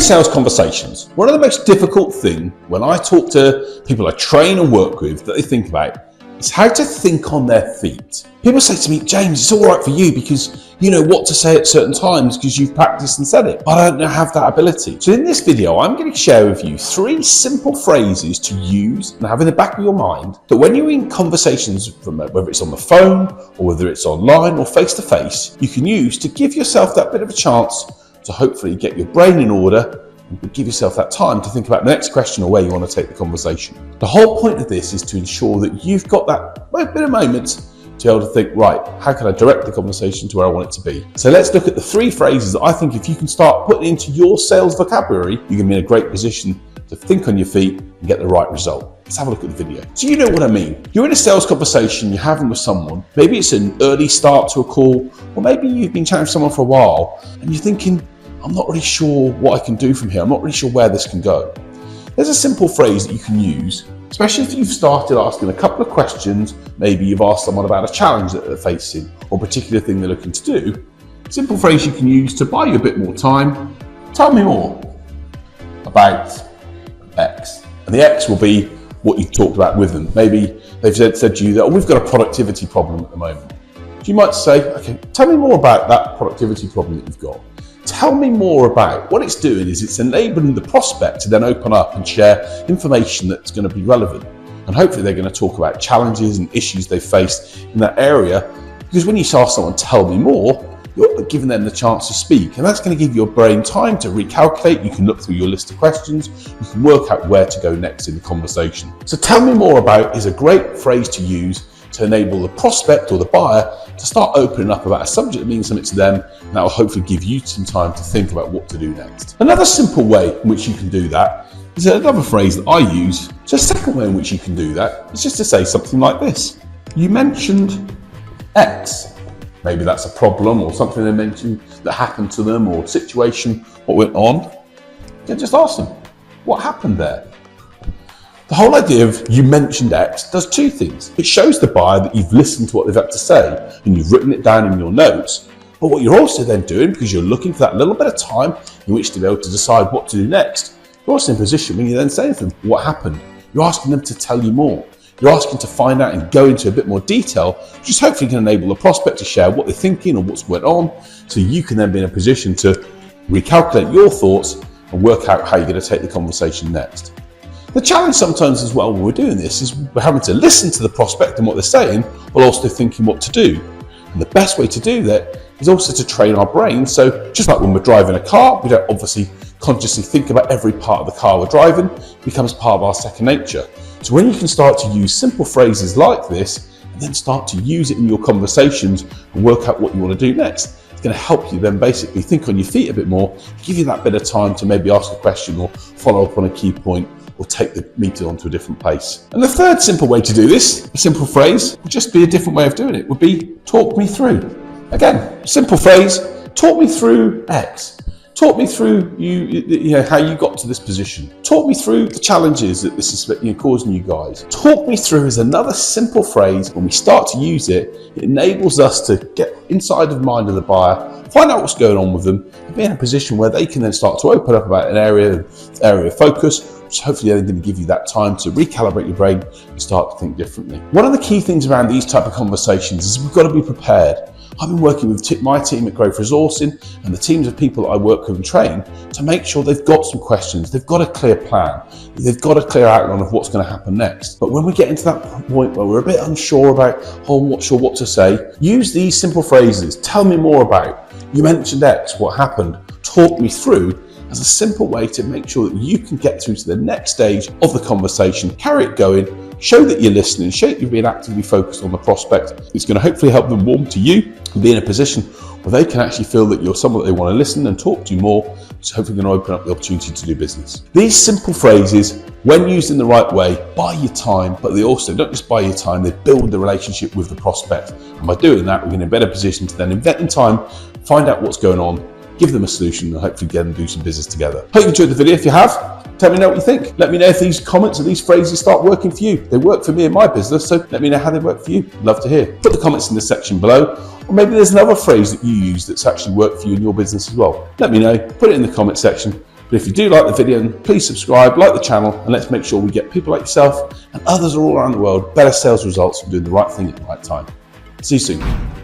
sales conversations, one of the most difficult things when I talk to people I train and work with that they think about is how to think on their feet. People say to me, James, it's all right for you because you know what to say at certain times because you've practiced and said it, but I don't have that ability. So in this video, I'm going to share with you 3 simple phrases to use and have in the back of your mind that when you're in conversations, whether it's on the phone or whether it's online or face to face, you can use to give yourself that bit of a chance to hopefully get your brain in order and give yourself that time to think about the next question or where you want to take the conversation. The whole point of this is to ensure that you've got that bit of moment to be able to think, right, how can I direct the conversation to where I want it to be? So let's look at the 3 phrases that I think if you can start putting into your sales vocabulary, you can be in a great position to think on your feet and get the right result. Let's have a look at the video. Do you know what I mean? You're in a sales conversation you're having with someone. Maybe it's an early start to a call, or maybe you've been chatting with someone for a while and you're thinking, I'm not really sure what I can do from here. I'm not really sure where this can go. There's a simple phrase that you can use, especially if you've started asking a couple of questions. Maybe you've asked someone about a challenge that they're facing or a particular thing they're looking to do. Simple phrase you can use to buy you a bit more time. Tell me more about X. And the X will be what you've talked about with them. Maybe they've said to you that, oh, we've got a productivity problem at the moment. So you might say, okay, tell me more about that productivity problem that you've got. Tell me more about what it's doing is it's enabling the prospect to then open up and share information that's going to be relevant. And hopefully they're going to talk about challenges and issues they faced in that area. Because when you ask someone, tell me more, you're giving them the chance to speak. And that's going to give your brain time to recalculate. You can look through your list of questions. You can work out where to go next in the conversation. So tell me more about is a great phrase to use to enable the prospect or the buyer to start opening up about a subject that means something to them, and that will hopefully give you some time to think about what to do next. Another simple way in which you can do that is another phrase that I use. So a second way in which you can do that is just to say something like this. You mentioned X. Maybe that's a problem or something they mentioned that happened to them or a situation, what went on. You can just ask them, what happened there? The whole idea of you mentioned X does 2 things. It shows the buyer that you've listened to what they've had to say and you've written it down in your notes. But what you're also then doing, because you're looking for that little bit of time in which to be able to decide what to do next, you're also in a position when you then say to them, what happened? You're asking them to tell you more. You're asking to find out and go into a bit more detail, which is hopefully going to enable the prospect to share what they're thinking or what's going on, so you can then be in a position to recalculate your thoughts and work out how you're going to take the conversation next. The challenge sometimes as well when we're doing this is we're having to listen to the prospect and what they're saying while also thinking what to do. And the best way to do that is also to train our brain. So just like when we're driving a car, we don't obviously consciously think about every part of the car we're driving. It becomes part of our second nature. So when you can start to use simple phrases like this and then start to use it in your conversations and work out what you want to do next, it's going to help you then basically think on your feet a bit more, give you that bit of time to maybe ask a question or follow up on a key point, or take the meeting onto a different pace. And the third simple way to do this, a simple phrase, would just be a different way of doing it, would be talk me through. Again, simple phrase, talk me through X. Talk me through how you got to this position. Talk me through the challenges that this is causing you guys. Talk me through is another simple phrase. When we start to use it, it enables us to get inside the mind of the buyer, find out what's going on with them, and be in a position where they can then start to open up about an area of focus, which hopefully they're going to give you that time to recalibrate your brain and start to think differently. One of the key things around these type of conversations is we've got to be prepared. I've been working with my team at Growth Resourcing and the teams of people that I work with and train to make sure they've got some questions, they've got a clear plan, they've got a clear outline of what's going to happen next. But when we get into that point where we're a bit unsure about, oh, I'm not sure what to say, use these simple phrases. Tell me more about, you mentioned X, what happened, talk me through, as a simple way to make sure that you can get through to the next stage of the conversation, carry it going, show that you're listening, show that you're being actively focused on the prospect. It's going to hopefully help them warm to you and be in a position where they can actually feel that you're someone that they want to listen and talk to more, which is hopefully going to open up the opportunity to do business. These simple phrases, when used in the right way, buy you time, but they also don't just buy you time, they build the relationship with the prospect. And by doing that, we're going to be in a better position to then invest in time, find out what's going on, give them a solution, and hopefully get them do some business together. Hope you enjoyed the video. If you have, tell me know what you think. Let me know if these comments or these phrases start working for you. They work for me in my business, so let me know how they work for you. Love to hear. Put the comments in the section below, or maybe there's another phrase that you use that's actually worked for you in your business as well. Let me know, put it in the comment section, But if you do like the video, please subscribe, like the channel, and let's make sure we get people like yourself and others all around the world better sales results from doing the right thing at the right time. See you soon.